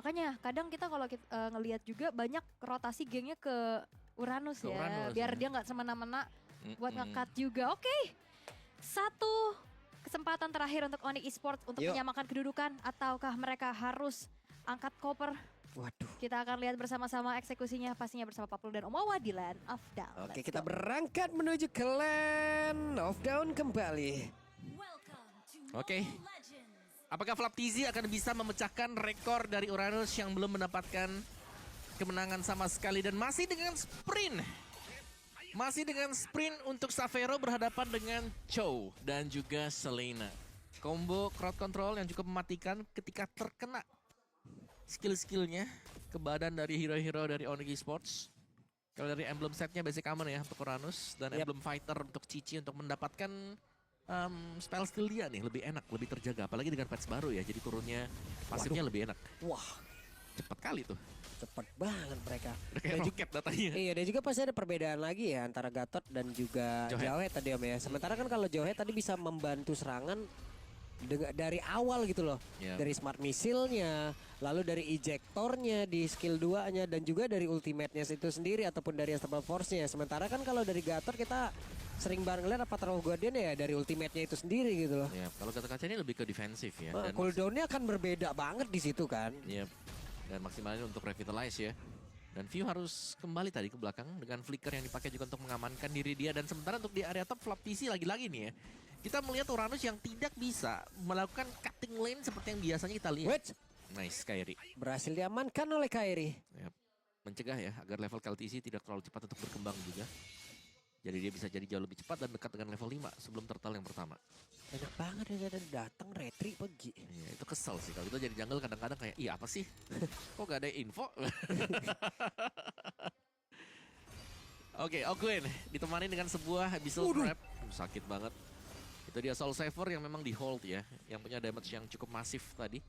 makanya kadang kita kalau ngelihat juga banyak rotasi gengnya ke Uranus Ke ya. Uranus, Biar ya. dia nggak semena-mena buat nge-cut juga. Oke. Satu kesempatan terakhir untuk Onyx Esports untuk Yuk. menyamakan kedudukan. Ataukah mereka harus angkat koper? Waduh. Kita akan lihat bersama-sama eksekusinya pastinya bersama Papul dan Omawa di Land of Down. Oke, Let's kita go. berangkat menuju ke Land of Down kembali. Oke. Apakah Flaptizi akan bisa memecahkan rekor dari Uranus yang belum mendapatkan kemenangan sama sekali dan masih dengan sprint? Masih dengan sprint untuk Savero berhadapan dengan Chow dan juga Selena. Combo crowd control yang cukup mematikan ketika terkena skill-skillnya ke badan dari hero-hero dari Onyx Esports. Kalau dari emblem setnya basic aman ya untuk Uranus dan emblem fighter untuk Cici untuk mendapatkan spell skill dia nih lebih enak, lebih terjaga. Apalagi dengan patch baru ya, jadi turunnya pasifnya lebih enak. Wah, Cepat kali tuh. cepet banget mereka. Udah kayak roket datanya. Iya, dan juga pasti ada perbedaan lagi ya antara Gatot dan juga Johet. Johet tadi Om ya. Sementara kan kalau Johet tadi bisa membantu serangan dari awal gitu loh. Iya. Dari smart missile-nya, lalu dari ejectornya di skill 2-nya dan juga dari ultimate-nya itu sendiri ataupun dari Unstoppable Force-nya. Sementara kan kalau dari Gatot kita sering bareng ngeliat apa Path of Guardian ya dari ultimate-nya itu sendiri gitu loh. Ya, kalau kata kaca ini lebih ke defensif ya. Dan Cooldown-nya akan berbeda banget di situ kan. ya, dan maksimalnya untuk revitalize ya. Dan View harus kembali tadi ke belakang dengan flicker yang dipakai juga untuk mengamankan diri dia. Dan sementara untuk di area top Flaptizi lagi-lagi nih ya. Kita melihat Uranus yang tidak bisa melakukan cutting lane seperti yang biasanya kita lihat. Wait, Nice, Kairi. berhasil diamankan oleh Kairi. Ya, mencegah ya agar level KLTC tidak terlalu cepat untuk berkembang juga. Jadi dia bisa jadi jauh lebih cepat dan dekat dengan level 5 sebelum turtle yang pertama. Enak banget ya datang retri pergi. Iya, itu kesel sih kalau kita jadi jungle kadang-kadang kayak iya apa sih? Kok gak ada info? Oke, Ogwen ditemani dengan sebuah Abyssal Trap. Sakit banget. Itu dia Soul Saver yang memang di hold ya, yang punya damage yang cukup masif tadi.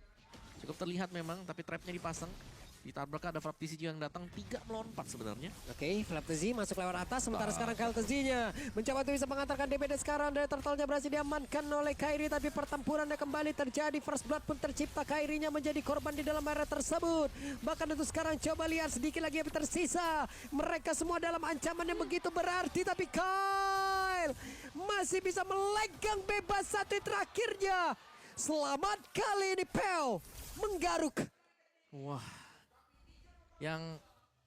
Cukup terlihat memang, tapi trapnya dipasang. Ditabrak ada Flaptizi yang datang 3 melawan 4 sebenarnya. Oke, Flaptizi masuk lewat atas. Sementara sekarang KLTZ-nya mencoba untuk bisa mengantarkan DB dan sekarang dari turtle-nya berhasil diamankan oleh Kairi. Tapi pertempurannya kembali terjadi. First blood pun tercipta. Kairinya menjadi korban di dalam area tersebut. Bahkan untuk sekarang coba lihat sedikit lagi yang tersisa. Mereka semua dalam ancaman yang begitu berarti. Tapi Kyle masih bisa melegang bebas satu terakhirnya. Selamat kali ini Pel menggaruk. Wah. Yang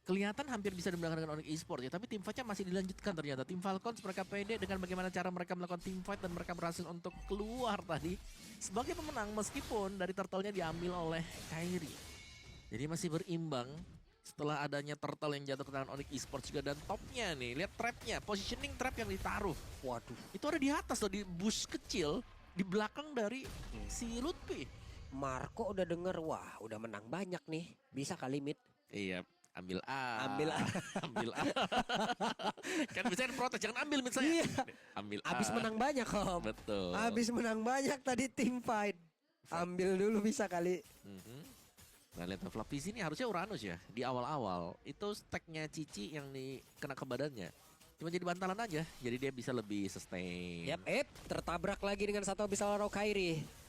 kelihatan hampir bisa dimenangkan dengan Onyx Esports ya, tapi tim fight-nya masih dilanjutkan ternyata. Tim Falcons mereka pede dengan bagaimana cara mereka melakukan team fight dan mereka berhasil untuk keluar tadi sebagai pemenang meskipun dari turtle-nya diambil oleh Kairi. Jadi masih berimbang setelah adanya turtle yang jatuh ke tangan Onyx Esports juga. Dan topnya nih, lihat trapnya, positioning trap yang ditaruh. Waduh. Itu ada di atas loh, di bush kecil di belakang dari si Lutfi. Marco udah denger, wah udah menang banyak nih. Bisa kali mid. Iya, ambil A. Ambil A. Ambil A. Kan bisa protes, jangan ambil mid saya. Iya. Ambil A. Abis menang banyak Om. Betul. Abis menang banyak tadi team fight. Ambil dulu bisa kali. Nah, lihat Flaptizi ini harusnya Uranus ya. Di awal-awal itu stacknya Cici yang kena ke badannya. Cuma jadi bantalan aja. Jadi dia bisa lebih sustain. Yap, tertabrak lagi dengan satu Abyssal Rock Kairi.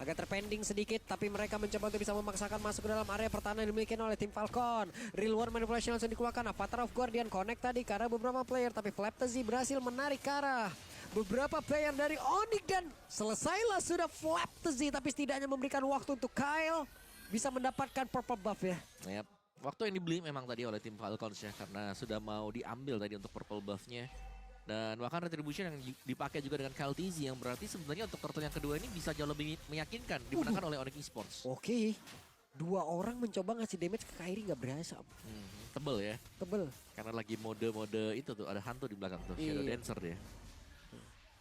Agak terpending sedikit, tapi mereka mencoba untuk bisa memaksakan masuk ke dalam area pertahanan yang dimiliki oleh tim Falcon. Real War Manipulation langsung dikeluarkan. Avatar of Guardian connect tadi ke arah beberapa player, tapi Flaptizi berhasil menarik ke arah beberapa player dari Onyx dan selesailah sudah Flaptizi, tapi setidaknya memberikan waktu untuk Kyle bisa mendapatkan purple buff ya. Yap. Waktu yang dibeli memang tadi oleh tim Falcons ya, karena sudah mau diambil tadi untuk purple buff-nya. Dan bahkan retribution yang dipakai juga dengan KLTZ yang berarti sebenarnya untuk turtle yang kedua ini bisa jauh lebih meyakinkan dimenangkan oleh Onyx Esports. Oke. 2 orang mencoba ngasih damage ke Kairi nggak berhasil. Tebel ya. Tebel. Karena lagi mode-mode itu tuh ada hantu di belakang tuh, Shadow Iya. Dancer dia.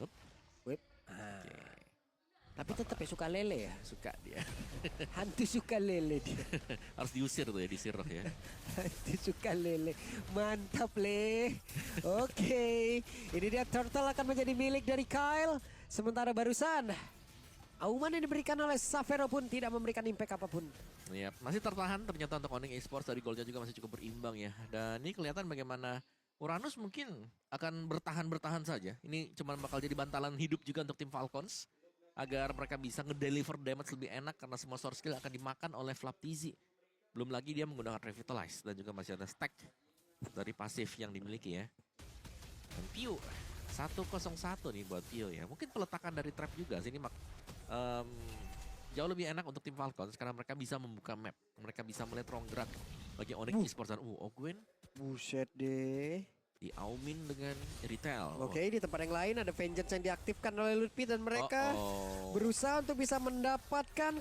Hup. Whip. Tapi tetap ya suka lele ya. Suka dia. Hantu suka lele dia. Harus diusir tuh ya, disirah ya. Hantu suka lele. Mantap le. Oke. Ini dia turtle akan menjadi milik dari Kyle. Sementara barusan auman yang diberikan oleh Savero pun tidak memberikan impact apapun. Iya, masih tertahan ternyata untuk Onyx Esports. Dari golnya juga masih cukup berimbang ya. Dan ini kelihatan bagaimana Uranus mungkin akan bertahan saja. Ini cuma bakal jadi bantalan hidup juga untuk tim Falcons. Agar mereka bisa ngedeliver damage lebih enak karena semua source skill akan dimakan oleh Flaptizi. Belum lagi dia menggunakan Revitalize dan juga masih ada stack dari pasif yang dimiliki ya. Dan Pio 101 nih buat Pio ya. Mungkin peletakan dari trap juga sih ini jauh lebih enak untuk tim Falcons karena mereka bisa membuka map. Mereka bisa melihat ruang gerak bagi Onyx Esports dan Ogwen. Buset deh. Di Aumin dengan Retail. Oke, di tempat yang lain ada Vengeance yang diaktifkan oleh Lutfi dan mereka berusaha untuk bisa mendapatkan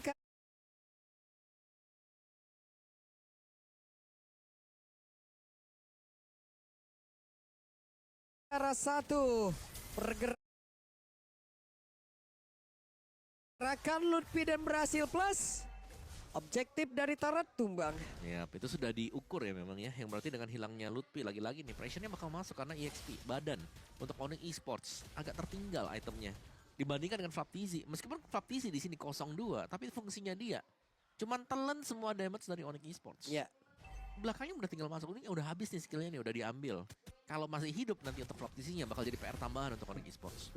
arah satu pergerakan Lutfi dan berhasil plus. Objektif dari Tarat tumbang. Ya, itu sudah diukur ya memang ya. Yang berarti dengan hilangnya Lutfi lagi-lagi nih pressure-nya bakal masuk karena EXP badan untuk Onyx Esports agak tertinggal itemnya dibandingkan dengan Flaptizi. Meskipun Flaptizi di sini 02, tapi fungsinya dia cuman telan semua damage dari Onyx Esports. Ya. Belakangnya udah tinggal masuk, ini udah habis nih skillnya nih, udah diambil. Kalau masih hidup nanti untuk Flaptizi-nya bakal jadi PR tambahan untuk Onyx Esports.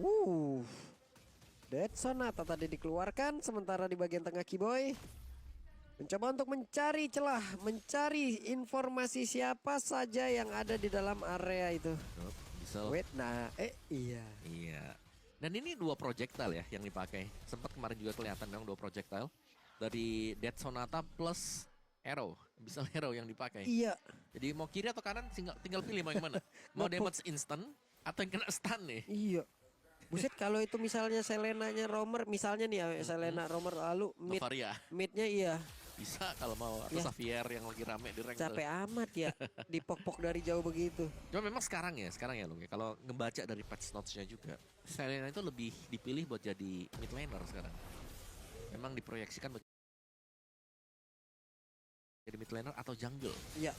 Dead Sonata tadi dikeluarkan, sementara di bagian tengah Kiboy mencoba untuk mencari celah, mencari informasi siapa saja yang ada di dalam area itu. Bisa. Wait, iya. Iya. Dan ini 2 projectile ya yang dipakai. Sempat kemarin juga kelihatan memang 2 projectile dari Dead Sonata plus Arrow. Bisa Arrow yang dipakai. Iya. Jadi mau kiri atau kanan tinggal pilih mau yang mana. Mau damage instant atau yang kena stun nih. Iya. Buset, kalau itu misalnya Selenanya Romer, misalnya nih ya, Selena Romer lalu midnya iya. Bisa kalau mau, atau Xavier yang lagi rame di rank. Capek amat ya, dipok-pok dari jauh begitu. Cuma memang sekarang ya Lung ya, kalau ngebaca dari patch notes-nya juga, Selena itu lebih dipilih buat jadi mid laner sekarang. Memang diproyeksikan buat jadi mid laner atau jungle. Iya.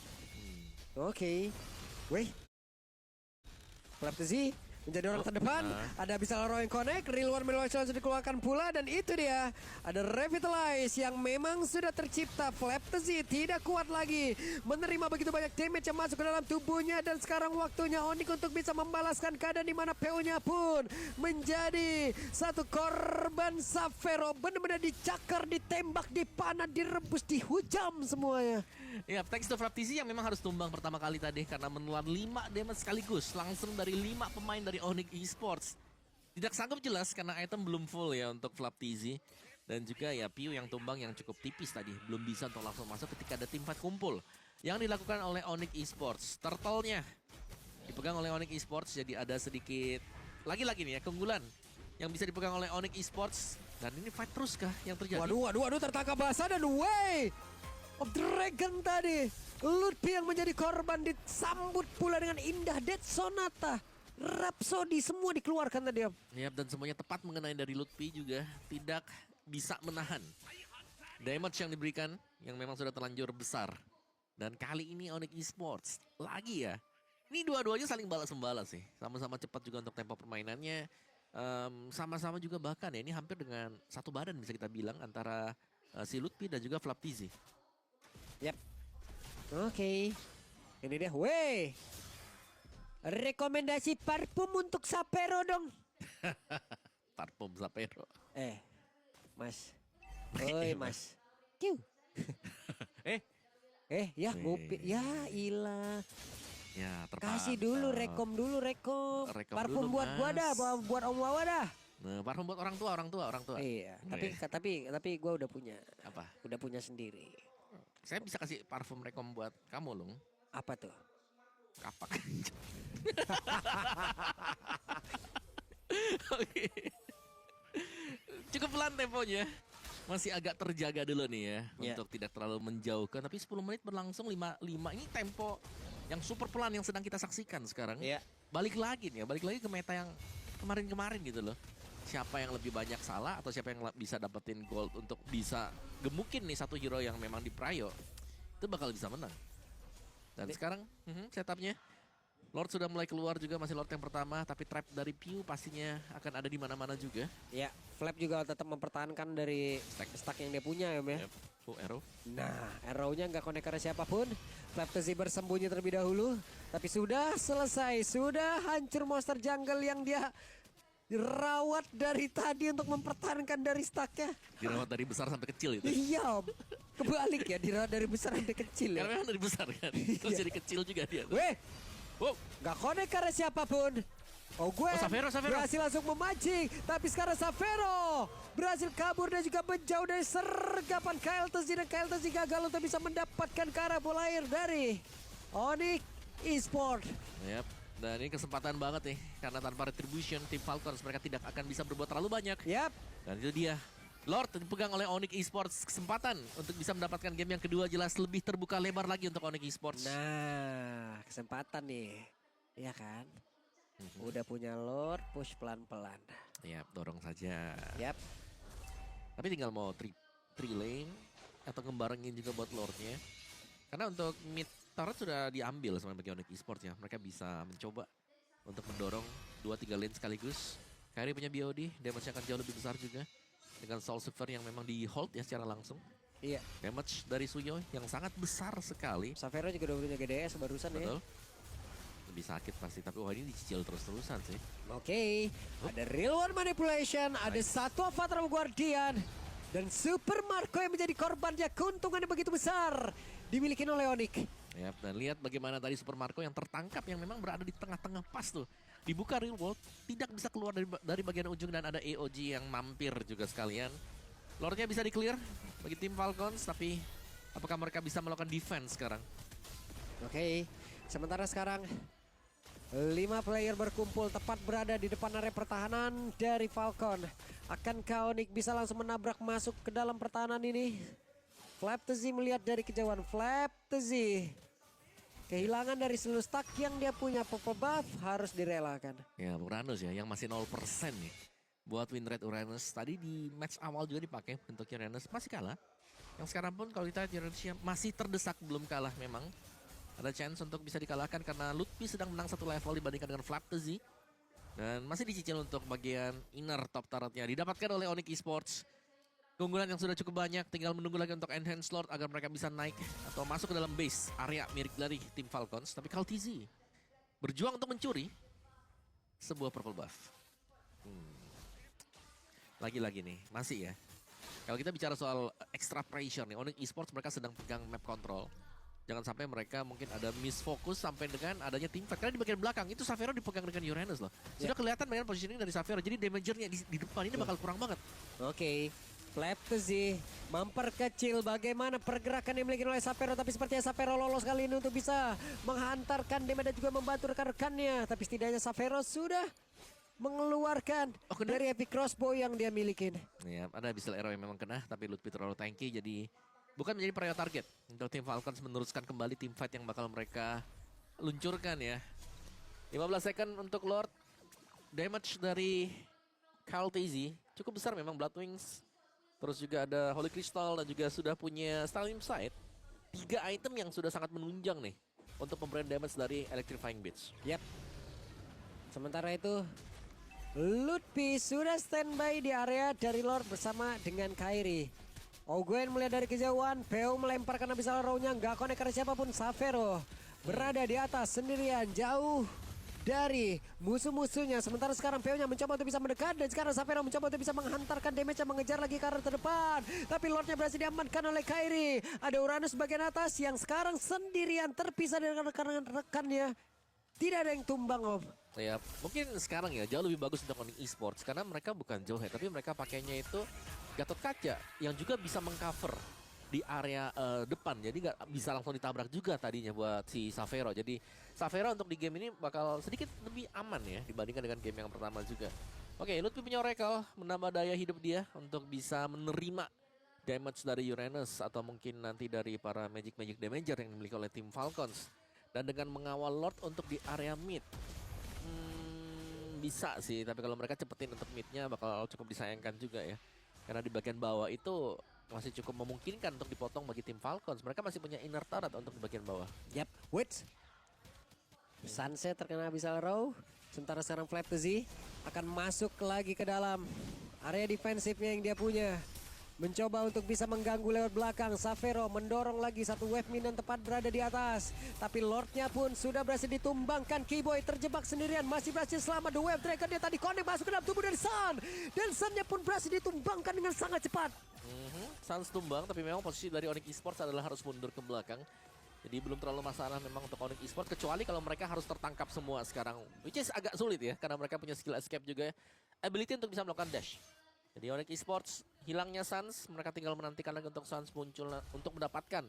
Oke. Weh. Flaptizi menjadi orang terdepan, ada bisa Roy Connect, Real One Melody dikeluarkan pula, dan itu dia, ada Revitalize yang memang sudah tercipta. Flaptizi tidak kuat lagi, menerima begitu banyak damage yang masuk ke dalam tubuhnya, dan sekarang waktunya Onyx untuk bisa membalaskan keadaan di mana PO-nya pun menjadi satu korban. Savero benar-benar dicakar, ditembak, dipanah, direbus, dihujam semuanya. Ya, thanks to Flaptizi yang memang harus tumbang pertama kali tadi karena menelan 5 damage sekaligus langsung dari 5 pemain dari Onyx Esports. Tidak sanggup jelas karena item belum full ya untuk Flaptizi. Dan juga ya Pio yang tumbang yang cukup tipis tadi. Belum bisa untuk langsung masuk ketika ada tim fight kumpul. Yang dilakukan oleh Onyx Esports. Turtle-nya dipegang oleh Onyx Esports, jadi ada sedikit lagi-lagi nih ya keunggulan yang bisa dipegang oleh Onyx Esports. Dan ini fight terus kah yang terjadi? Waduh, tertangkap basah dan Way of Dragon tadi. Lutfi yang menjadi korban disambut pula dengan indah. Dead Sonata, Rhapsody semua dikeluarkan tadi. Yap, dan semuanya tepat mengenai dari Lutfi juga tidak bisa menahan damage yang diberikan yang memang sudah terlanjur besar. Dan kali ini Onyx Esports lagi ya. Ini dua-duanya saling balas-membalas sih. Sama-sama cepat juga untuk tempo permainannya. Sama-sama juga bahkan ya ini hampir dengan satu badan bisa kita bilang antara si Lutfi dan juga Flaptizi. Yap. Oke. Ini dia. Weh. Rekomendasi parfum untuk Sapero dong. Parfum Sapero. Mas. Oi Mas. Kiu. Ya ngopi. Ya ilah. Ya terpantau. Kasih dulu rekom. Parfum dulu, buat Mas. gua dah, buat Om Wawa dah. Nah, parfum buat orang tua. Iya, tapi gua udah punya. Apa? Udah punya sendiri. Saya bisa kasih parfum rekom buat kamu, Lung. Apa tuh? Kapak. Oke. Cukup pelan temponya. Masih agak terjaga dulu nih ya. Untuk tidak terlalu menjauhkan. Tapi 10 menit berlangsung 5 ini tempo yang super pelan yang sedang kita saksikan sekarang. Balik lagi ke meta yang kemarin-kemarin gitu loh. Siapa yang lebih banyak salah atau siapa yang bisa dapetin gold untuk bisa gemukin nih satu hero yang memang diprayo. Itu bakal bisa menang. Dan sekarang setupnya Lord sudah mulai keluar juga, masih Lord yang pertama, tapi trap dari Pio pastinya akan ada di mana-mana juga. Ya, Flap juga tetap mempertahankan dari stack yang dia punya ya. Full arrow. Nah, arrow-nya nggak connect ke siapapun. Flaptizi bersembunyi terlebih dahulu, tapi sudah selesai, sudah hancur monster jungle yang dia dirawat dari tadi untuk mempertahankan dari stacknya. Dirawat dari besar sampai kecil itu. Iya, kebalik ya, dirawat dari besar sampai kecil ya. Karena memang dari besar kan. Terus jadi kecil juga dia. Weh, Wow. gak konek karena siapapun. Gwen Savero. berhasil langsung memancing. Tapi sekarang Savero berhasil kabur dan juga menjauh dari sergapan KLTZ. Dan KLTZ gagal untuk bisa mendapatkan ke arah bola air dari Onyx Esports. Yap. Dan ini kesempatan banget nih. Karena tanpa retribution, tim Falcons mereka tidak akan bisa berbuat terlalu banyak. Yap. Dan itu dia. Lord dipegang oleh Onyx Esports. Kesempatan untuk bisa mendapatkan game yang kedua jelas lebih terbuka lebar lagi untuk Onyx Esports. Nah, kesempatan nih. Iya kan? Udah punya Lord, push pelan-pelan. Yap, dorong saja. Yap. Tapi tinggal mau tri lane atau ngebarengin juga buat Lordnya. Karena untuk mid turret sudah diambil sama bagi Onyx Esports ya. Mereka bisa mencoba untuk mendorong 2-3 lane sekaligus. Kairi punya BOD, damage akan jauh lebih besar juga. Dengan Soul Silver yang memang di hold ya secara langsung. Iya. Damage dari Suyo yang sangat besar sekali. Savero juga udah punya GDS barusan ya. Betul. Lebih sakit pasti, tapi wah ini dicicil terus-terusan sih. Oke, ada real one manipulation, ada satu Avatar Guardian. Dan Super Marco yang menjadi korbannya, keuntungannya begitu besar. Dimiliki oleh Onyx. Yap, dan lihat bagaimana tadi Super Marco yang tertangkap yang memang berada di tengah-tengah pas tuh. Dibuka real world, tidak bisa keluar dari bagian ujung dan ada AOG yang mampir juga sekalian. Lordnya bisa di-clear bagi tim Falcons, tapi apakah mereka bisa melakukan defense sekarang? Oke, sementara sekarang 5 player berkumpul tepat berada di depan area pertahanan dari Falcon. Akankah Onyx bisa langsung menabrak masuk ke dalam pertahanan ini? Flaptzy melihat dari kejauhan. Flaptzy kehilangan dari seluruh stack yang dia punya. Purple buff harus direlakan. Ya, Uranus ya yang masih 0% nih. Buat win rate Uranus. Tadi di match awal juga dipakai untuk Uranus. Masih kalah. Yang sekarang pun kalau kita Uranus masih terdesak belum kalah memang. Ada chance untuk bisa dikalahkan karena Lutfi sedang menang satu level dibandingkan dengan Flaptzy. Dan masih dicicil untuk bagian inner top turretnya. Didapatkan oleh Onyx Esports. Keunggulan yang sudah cukup banyak. Tinggal menunggu lagi untuk enhance Lord agar mereka bisa naik. Atau masuk ke dalam base area milik dari tim Falcons. Tapi KLTZ berjuang untuk mencuri sebuah purple buff. Lagi-lagi nih, masih ya. Kalau kita bicara soal extra pressure nih, Onyx Esports mereka sedang pegang map control. Jangan sampai mereka mungkin ada misfokus sampai dengan adanya team fight. Karena di bagian belakang itu Savero dipegang dengan Uranus loh. Sudah kelihatan dengan positioning dari Savero. Jadi damagernya di depan ini bakal kurang banget. Oke, Flaptzy memperkecil bagaimana pergerakan yang dimiliki oleh Savero. Tapi sepertinya Savero lolos kali ini untuk bisa menghantarkan damage dan juga membantu rekan-rekannya. Tapi setidaknya Savero sudah mengeluarkan dari epic crossbow yang dia miliki. Ya, ada Abyssal Arrow yang memang kena. Tapi Lutfi terlalu tanky jadi bukan menjadi priority target untuk tim Falcons meneruskan kembali tim fight yang bakal mereka luncurkan ya. 15 second untuk Lord. Damage dari KLTZ cukup besar memang, Blood Wings. Terus juga ada Holy Crystal dan juga sudah punya Stalin Sight. 3 item yang sudah sangat menunjang nih untuk pemberian damage dari Electrifying Beats. Yap. Sementara itu Lutfi sudah standby di area dari Lord bersama dengan Kairi. Gwen melihat dari kejauhan, Peu melemparkan Abyssal Arrow-nya, nggak connect karena siapapun. Savero berada di atas sendirian, jauh dari musuh-musuhnya. Sementara sekarang Peu-nya mencoba untuk bisa mendekat, dan sekarang Savero mencoba untuk bisa menghantarkan damage-nya, mengejar lagi ke arah terdepan. Tapi Lord-nya berhasil diamankan oleh Kairi. Ada Uranus bagian atas yang sekarang sendirian terpisah dari rekan-rekannya. Tidak ada yang tumbang, Om. Ya, mungkin sekarang ya jauh lebih bagus untuk Onyx Esports karena mereka bukan jauh ya, tapi mereka pakainya itu Gatot Kaca yang juga bisa mengcover di area depan. Jadi nggak bisa langsung ditabrak juga tadinya buat si Savero. Jadi Savero untuk di game ini bakal sedikit lebih aman ya dibandingkan dengan game yang pertama juga. Oke, Lutfi punya Oracle, menambah daya hidup dia untuk bisa menerima damage dari Uranus atau mungkin nanti dari para Magic Damager yang dimiliki oleh tim Falcons. Dan dengan mengawal Lord untuk di area mid. Bisa sih, tapi kalau mereka cepetin untuk midnya bakal cukup disayangkan juga ya. Karena di bagian bawah itu masih cukup memungkinkan untuk dipotong bagi tim Falcons. Mereka masih punya inner turret untuk di bagian bawah. Yap, wait. Sunset terkena Abyssal Arrow. Sementara sekarang Flaptzy akan masuk lagi ke dalam area defensifnya yang dia punya. mencoba untuk bisa mengganggu lewat belakang. Xavero mendorong lagi satu wave minion tepat berada di atas. Tapi Lordnya pun sudah berhasil ditumbangkan. Keyboy terjebak sendirian, masih berhasil selamat. The Wave Dragon dia tadi connect masuk ke dalam tubuh dari Sun. Dan Sunnya pun berhasil ditumbangkan dengan sangat cepat. Suns tumbang, tapi memang posisi dari Onyx Esports adalah harus mundur ke belakang. Jadi belum terlalu masalah memang untuk Onyx Esports, kecuali kalau mereka harus tertangkap semua sekarang. Which is agak sulit ya, karena mereka punya skill escape juga ya. Ability untuk bisa melakukan dash. Jadi Onyx Esports hilangnya Suns, mereka tinggal menantikan lagi untuk Suns muncul untuk mendapatkan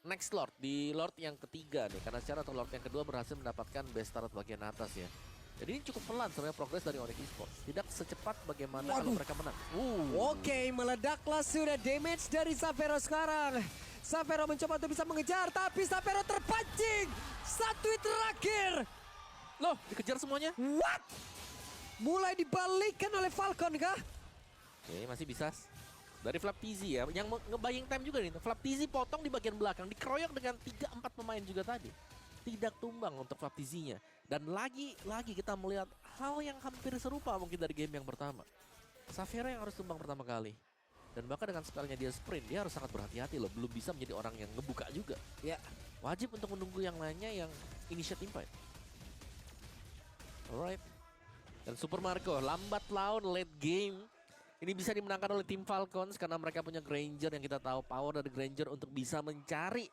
next Lord di Lord yang ketiga nih. Karena secara untuk Lord yang kedua berhasil mendapatkan best start bagian atas ya. Jadi ini cukup pelan sebenarnya progres dari Onyx Esports. Tidak secepat bagaimana kalau mereka menang. Oke, meledaklah sudah damage dari Xavero sekarang. Xavero mencoba untuk bisa mengejar, tapi Xavero terpancing. Satu hit terakhir. Loh, dikejar semuanya? What? Mulai dibalikkan oleh Falcon kah? Oke, masih bisa. Dari Flaptizi ya, yang ngebaying time juga nih. Flaptizi potong di bagian belakang, dikeroyok dengan 3-4 pemain juga tadi. Tidak tumbang untuk Flaptizinya. Dan lagi kita melihat hal yang hampir serupa mungkin dari game yang pertama. Xavero yang harus tumbang pertama kali. Dan bahkan dengan spellnya dia sprint, dia harus sangat berhati-hati loh. Belum bisa menjadi orang yang ngebuka juga. Ya. Wajib untuk menunggu yang lainnya yang initiate teamfight. Alright. Dan Super Marco lambat laun late game. Ini bisa dimenangkan oleh tim Falcons karena mereka punya Granger yang kita tahu power dari Granger untuk bisa mencari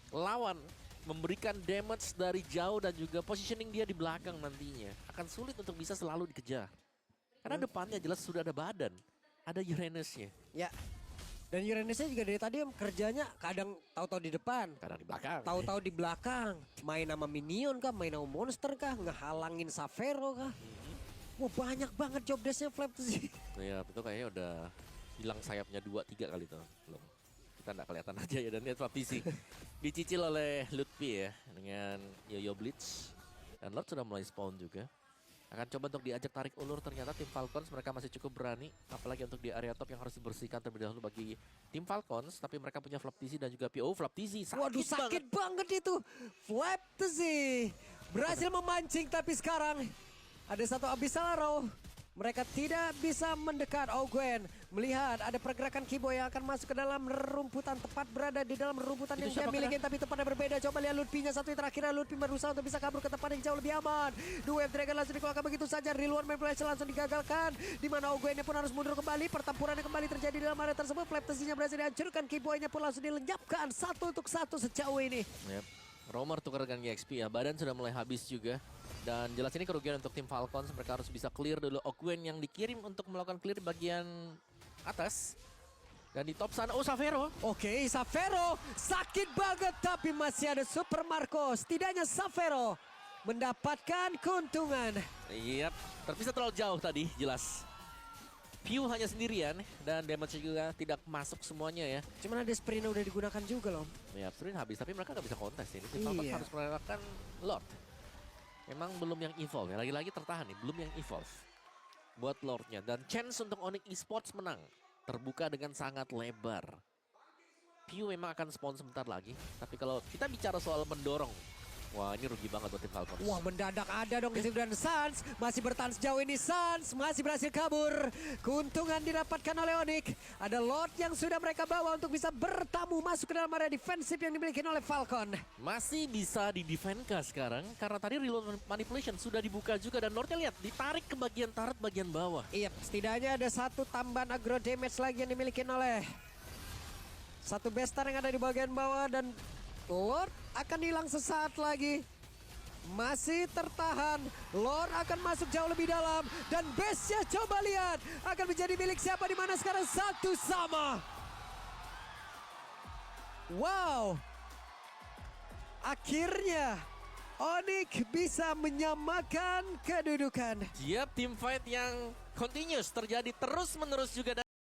lawan, memberikan damage dari jauh dan juga positioning dia di belakang nantinya. Akan sulit untuk bisa selalu dikejar. Karena depannya jelas sudah ada badan. Ada Uranusnya. Ya. Dan Uranusnya juga dari tadi kerjanya kadang tahu-tahu di depan. Kadang di belakang. Tahu-tahu di belakang. Main sama minion kah, main sama monster kah, ngehalangin Xavero kah. Wah banyak banget job desk-nya Flaptizi. Ya itu kayaknya udah hilang sayapnya 2-3 kali tuh. Belum. Kita nggak kelihatan aja ya, dan lihat Flaptizi dicicil oleh Lutfi ya dengan Yo-Yo Blitz. Dan Lord sudah mulai spawn juga. Akan coba untuk diajak tarik ulur, ternyata tim Falcons mereka masih cukup berani. Apalagi untuk di area top yang harus dibersihkan terlebih dahulu bagi tim Falcons. Tapi mereka punya Flaptizi dan juga PO. Flaptizi sakit, waduh sakit banget itu. Flaptizi berhasil memancing, tapi sekarang ada satu Abyssal Arrow. Mereka tidak bisa mendekat. Gwen melihat ada pergerakan Keyboy yang akan masuk ke dalam rumputan, tepat berada di dalam rumputan Itu yang dia miliki, tapi tempatnya berbeda. Coba lihat Lutfi-nya satu terakhir. Lutfi berusaha untuk bisa kabur ke tempat yang jauh lebih aman. The Wave Dragon langsung dikeluarkan begitu saja. Real manipulation langsung digagalkan. Di mana Gwen-nya pun harus mundur kembali. Pertempuran yang kembali terjadi di dalam area tersebut. Flaptizi-nya berhasil dihancurkan. Keyboy-nya pun langsung dilenyapkan 1-1 sejauh ini. Yep. Romer tukar dengan GXP ya. Badan sudah mulai habis juga. Dan jelas ini kerugian untuk tim Falcons. Mereka harus bisa clear dulu Gwen yang dikirim untuk melakukan clear bagian atas. Dan di top sana, Xavero. Oke, Xavero sakit banget, tapi masih ada Super Marco. Setidaknya Xavero mendapatkan keuntungan. Yap, terpisah terlalu jauh tadi, jelas. Pew hanya sendirian dan damage juga tidak masuk semuanya ya. Cuman ada sprint udah digunakan juga loh. Ya, sprint habis, tapi mereka nggak bisa kontes ini. Tim Falcons harus melakukan Lord. Memang belum yang evolve ya, lagi-lagi tertahan nih, belum yang evolve buat Lordnya. Dan chance untuk Onyx Esports menang terbuka dengan sangat lebar. Pew memang akan spawn sebentar lagi, tapi kalau kita bicara soal mendorong, wah ini rugi banget buat tim Falcons. Wah mendadak ada dong di situ, dan Suns masih bertahan sejauh ini. Suns masih berhasil kabur. Keuntungan didapatkan oleh Onyx. Ada Lord yang sudah mereka bawa untuk bisa bertamu masuk ke dalam area defensif yang dimiliki oleh Falcon. Masih bisa di-defend kah sekarang? Karena tadi reload manipulation sudah dibuka juga dan Lordnya lihat ditarik ke bagian turret bagian bawah. Iya, setidaknya ada satu tambahan aggro damage lagi yang dimiliki oleh satu bestar yang ada di bagian bawah, dan Lord akan hilang sesaat lagi. Masih tertahan. Lord akan masuk jauh lebih dalam. Dan base-nya coba lihat. Akan menjadi milik siapa, di mana sekarang satu sama. Wow. Akhirnya Onyx bisa menyamakan kedudukan. Siap, tim fight yang continuous terjadi terus-menerus juga.